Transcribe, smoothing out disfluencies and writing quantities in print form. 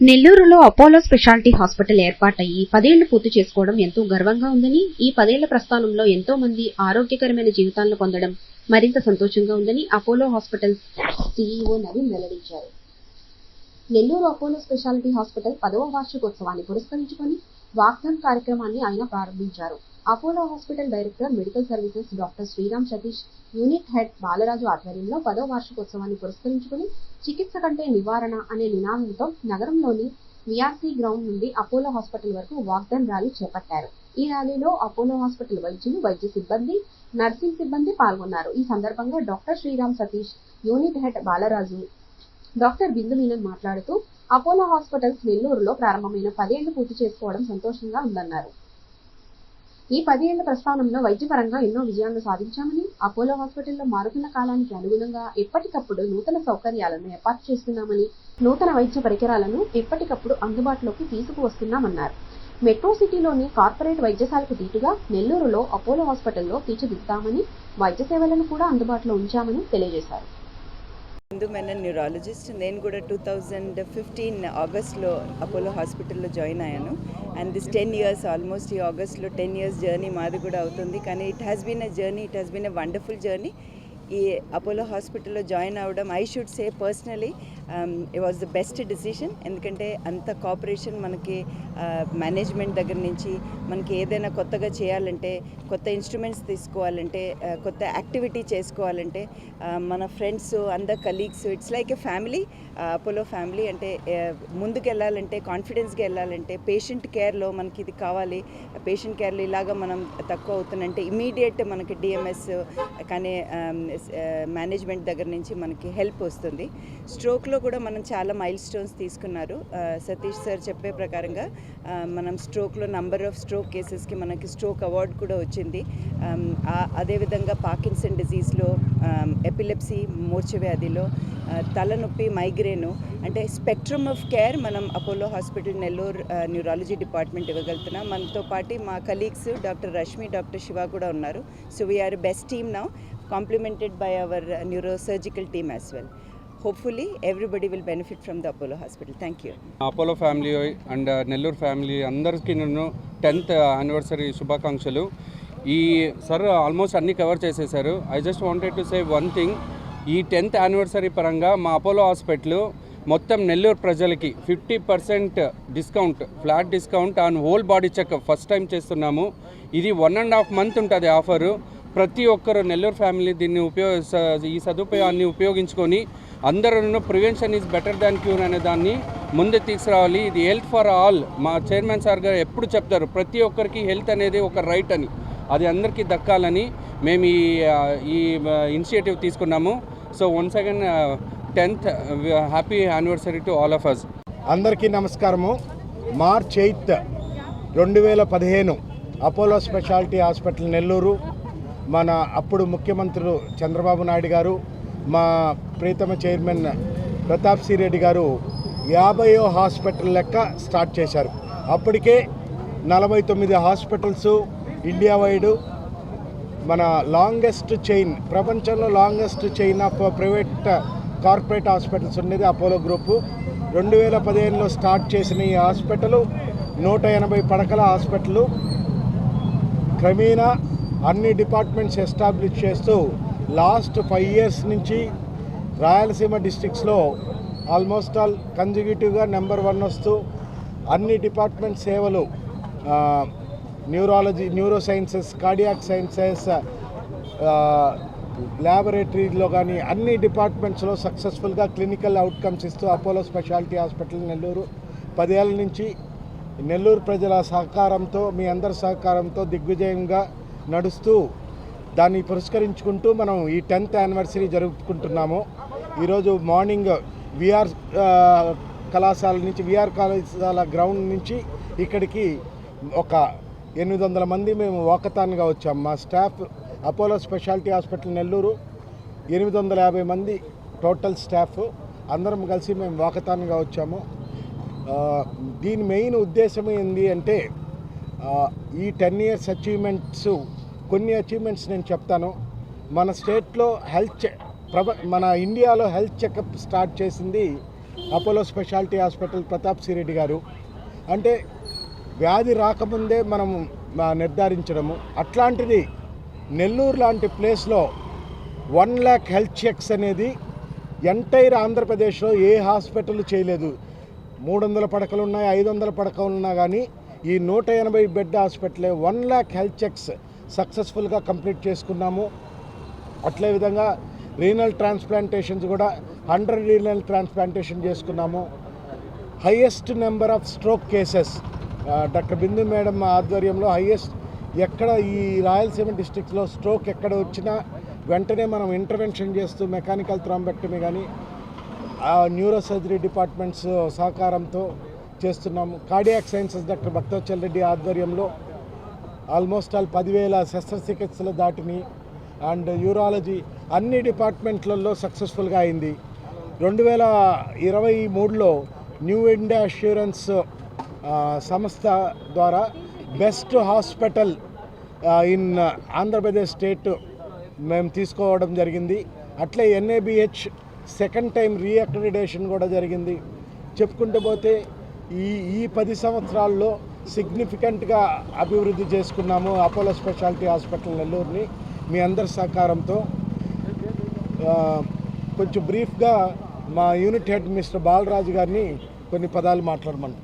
నెల్లూరులో Apollo speciality hospital ఏర్పాటయ్యి 10 ఏళ్లు పూర్తి చేసుకోవడం ఎంతో గర్వంగా ఉందని, ఈ 10 ఏళ్ల ప్రస్థానంలో ఎంతో మంది ఆరోగ్యకరమైన జీవితాలను పొందడం మరింత సంతోషంగా ఉందని అపోలో హాస్పిటల్ సీఈఓ నవీన్ వెల్లడించారు. నెల్లూరు అపోలో స్పెషాలిటీ హాస్పిటల్ 10వ వార్షికోత్సవాన్ని పురస్కరించుకొని వాక్థాన్ కార్యక్రమాన్ని ఆయన ప్రారంభించారు. Apollo hospital director medical services doctor Sriram Satish, unit head Balaraju ఆధ్వర్యంలో 10వ వార్షికోత్సవాన్ని పురస్కరించుకుని చికిత్స కంటే నివారణ అనే నినాదంతో నగరంలోని విఆర్సీ గ్రౌండ్ నుండి అపోలో హాస్పిటల్ వరకు వాక్థాన్ ర్యాలీ చేపట్టారు. ఈ ర్యాలీలో అపోలో హాస్పిటల్ వైద్యులు, వైద్య సిబ్బంది, నర్సింగ్ సిబ్బంది పాల్గొన్నారు. ఈ సందర్భంగా doctor Sriram Satish, unit head Balaraju, doctor Bindu Menon మాట్లాడుతూ అపోలో హాస్పిటల్స్ నెల్లూరులో ప్రారంభమైన 10 ఏళ్లు పూర్తి చేసుకోవడం సంతోషంగా ఉందన్నారు. ఈ 10 ఏళ్ల ప్రస్థానంలో వైద్యపరంగా ఎన్నో విజయాలను సాధించామని, అపోలో హాస్పిటల్లో మారుతున్న కాలానికి అనుగుణంగా ఎప్పటికప్పుడు నూతన సౌకర్యాలను ఏర్పాటు చేస్తున్నామని, నూతన వైద్య పరికరాలను ఎప్పటికప్పుడు అందుబాటులోకి తీసుకువస్తున్నామన్నారు. మెట్రో సిటీలోని కార్పొరేట్ వైద్యశాలకు దీటుగా నెల్లూరులో అపోలో హాస్పిటల్లో తీర్చిదిద్దామని, వైద్య సేవలను కూడా అందుబాటులో ఉంచామని తెలియజేశారు. బిందు మీనన్ న్యూరాలజిస్ట్. నేను కూడా 2015 ఆగస్ట్లో అపోలో హాస్పిటల్లో జాయిన్ అయ్యాను. అండ్ దిస్ 10 years ఆల్మోస్ట్ ఈ ఆగస్ట్లో 10 years జర్నీ మాది కూడా అవుతుంది. కానీ it has been a wonderful journey. ఈ అపోలో హాస్పిటల్లో జాయిన్ అవ్వడం I should say personally it was the best decision. ఎందుకంటే అంత కోఆపరేషన్ మనకి మేనేజ్మెంట్ దగ్గర నుంచి, మనకి ఏదైనా కొత్తగా చేయాలంటే, కొత్త ఇన్స్ట్రుమెంట్స్ తీసుకోవాలంటే, కొత్త యాక్టివిటీ చేసుకోవాలంటే మన ఫ్రెండ్స్, అందరు colleagues, it's like a family. Apollo family అంటే ముందుకు వెళ్ళాలంటే, కాన్ఫిడెన్స్గా వెళ్ళాలంటే, పేషెంట్ కేర్లో మనకి ఇది కావాలి, పేషెంట్ కేర్లో ఇలాగా మనం తక్కువ అవుతుందంటే ఇమీడియట్ మనకి డిఎంఎస్ కానీ మేనేజ్మెంట్ దగ్గర నుంచి మనకి హెల్ప్ వస్తుంది. స్ట్రోక్లో కూడా మనం చాలా మైల్ స్టోన్స్ తీసుకున్నారు. సతీష్ సార్ చెప్పే ప్రకారంగా మనం స్ట్రోక్లో నంబర్ ఆఫ్ స్ట్రోక్ కేసెస్కి మనకి స్ట్రోక్ అవార్డు కూడా వచ్చింది. అదేవిధంగా పార్కిన్సన్ డిజీజ్లో, ఎపిలెప్సీ, మూర్ఛవ్యాధిలో, తలనొప్పి, మైగ్రేను, అంటే స్పెక్ట్రమ్ ఆఫ్ కేర్ మనం Apollo hospital Nellore neurology department ఇవ్వగలుగుతున్నాం. మనతో పాటు మా colleagues doctor Rashmi, doctor Shiva కూడా ఉన్నారు. So we're best team now, complemented by our neurosurgical team as well. Hopefully everybody will benefit from the Apollo Hospital. Thank you. Apollo family and Nellore family అందరికీ నేను 10th anniversary శుభాకాంక్షలు. ఈ sir almost అన్ని cover చేసేసారు. I just wanted to say one thing. ఈ 10th anniversary పరంగా మా Apollo hospital మొత్తం నెల్లూరు ప్రజలకి 50% discount, flat discount on whole body checkup first time చేస్తున్నాము. ఇది 1.5 month ఉంటుంది ఆఫరు. ప్రతి ఒక్కరు నెల్లూరు ఫ్యామిలీ దీన్ని ఈ సదుపాయాన్ని ఉపయోగించుకొని అందరూ prevention is better than cure అనే దాన్ని ముందు తీసుకురావాలి. ఇది హెల్త్ ఫర్ ఆల్. మా చైర్మన్ సార్ గారు ఎప్పుడు చెప్తారు, ప్రతి ఒక్కరికి హెల్త్ అనేది ఒక రైట్ అని, అది అందరికీ దక్కాలని మేము ఈ ఇనిషియేటివ్ తీసుకున్నాము. So once again 10th happy anniversary to all of us. అందరికీ నమస్కారము. March 8, 2015 Apollo speciality hospital Nellore, మన అప్పుడు ముఖ్యమంత్రులు చంద్రబాబు నాయుడు గారు, మా ప్రీతమ చైర్మన్ ప్రతాప్ సి రెడ్డి గారు 50వ హాస్పిటల్ లెక్క స్టార్ట్ చేశారు. అప్పటికే 49 హాస్పిటల్స్ ఇండియా వైడ్, మన లాంగెస్ట్ చైన్, ప్రపంచంలో longest chain of private corporate hospitals ఉండేది అపోలో గ్రూపు. 2015లో స్టార్ట్ చేసిన ఈ హాస్పిటల్ 180 పడకల హాస్పిటల్. క్రమేణా అన్ని డిపార్ట్మెంట్స్ ఎస్టాబ్లిష్ చేస్తూ లాస్ట్ 5 years నుంచి రాయలసీమ డిస్ట్రిక్ట్స్లో ఆల్మోస్ట్ ఆల్ కన్జిక్యూటివ్గా నెంబర్ 1 వస్తూ అన్ని డిపార్ట్మెంట్ సేవలు, neurology, neuro sciences, cardiac sciences, ల్యాబొరేటరీలో కానీ అన్ని డిపార్ట్మెంట్స్లో సక్సెస్ఫుల్గా క్లినికల్ అవుట్కమ్స్ ఇస్తూ అపోలో స్పెషాలిటీ హాస్పిటల్ నెల్లూరు 10 ఏళ్ళ నుంచి నెల్లూరు ప్రజల సహకారంతో, మీ అందరి సహకారంతో దిగ్విజయంగా నడుస్తూ దాన్ని పురస్కరించుకుంటూ మనం ఈ 10th anniversary జరుపుకుంటున్నాము. ఈరోజు మార్నింగ్ విఆర్ కళాశాల నుంచి, విఆర్ కళాశాల గ్రౌండ్ నుంచి ఇక్కడికి ఒక 800 మంది మేము వాకథాన్గా వచ్చాము. మా staff Apollo speciality hospital Nellore 850 మంది టోటల్ స్టాఫ్, అందరం కలిసి మేము వాకథాన్గా వచ్చాము. దీని మెయిన్ ఉద్దేశం ఏంటి అంటే, ఈ 10 years అచీవ్మెంట్స్, కొన్ని అచీవ్మెంట్స్ నేను చెప్తాను. మన స్టేట్లో మన ఇండియాలో హెల్త్ చెకప్ స్టార్ట్ చేసింది అపోలో స్పెషాలిటీ హాస్పిటల్ ప్రతాప్ సిరెడ్డి గారు. అంటే వ్యాధి రాకముందే మనం నిర్ధారించడము, అట్లాంటిది నెల్లూరు లాంటి ప్లేస్లో 1 lakh హెల్త్ చెక్స్ అనేది ఎంటైర్ ఆంధ్రప్రదేశ్లో ఏ హాస్పిటల్ చేయలేదు. 300 పడకలు ఉన్నాయి, 500 పడకలు ఉన్నా కానీ ఈ 180 బెడ్ హాస్పిటలే 1 lakh హెల్త్ చెక్స్ సక్సెస్ఫుల్గా కంప్లీట్ చేసుకున్నాము. అట్లే విధంగా రీనల్ ట్రాన్స్ప్లాంటేషన్స్ కూడా 100 రీనల్ ట్రాన్స్ప్లాంటేషన్ చేసుకున్నాము. Highest number of stroke cases doctor Bindu madam ఆధ్వర్యంలో హైయెస్ట్. ఎక్కడ ఈ రాయలసీమ డిస్ట్రిక్ట్స్లో స్ట్రోక్ ఎక్కడ వచ్చినా వెంటనే మనం ఇంటర్వెన్షన్ చేస్తూ మెకానికల్ థ్రాంబెక్టమీ కానీ న్యూరో సర్జరీ డిపార్ట్మెంట్స్ సహకారంతో చేస్తున్నాము. Cardiac sciences doctor Bhaktavatsal Reddy ఆధ్వర్యంలో ఆల్మోస్ట్ 10,000 శస్త్రచికిత్సలు దాటిని. అండ్ యూరాలజీ అన్ని డిపార్ట్మెంట్లలో సక్సెస్ఫుల్గా అయింది. 2023లో న్యూ ఇండియా అష్యూరెన్స్ సంస్థ ద్వారా best hospital in Andhra Pradesh state మేము తీసుకోవడం జరిగింది. అట్లే NABH సెకండ్ టైం రీఅక్రిడిటేషన్ కూడా జరిగింది. చెప్పుకుంటూ పోతే ఈ 10 సంవత్సరాల్లో సిగ్నిఫికెంట్గా అభివృద్ధి చేసుకున్నాము అపోలో స్పెషాలిటీ హాస్పిటల్ నెల్లూరుని మీ అందరి సహకారంతో. కొంచెం బ్రీఫ్గా మా యూనిట్ హెడ్ మిస్టర్ బాలరాజు గారిని కొన్ని పదాలు మాట్లాడమని.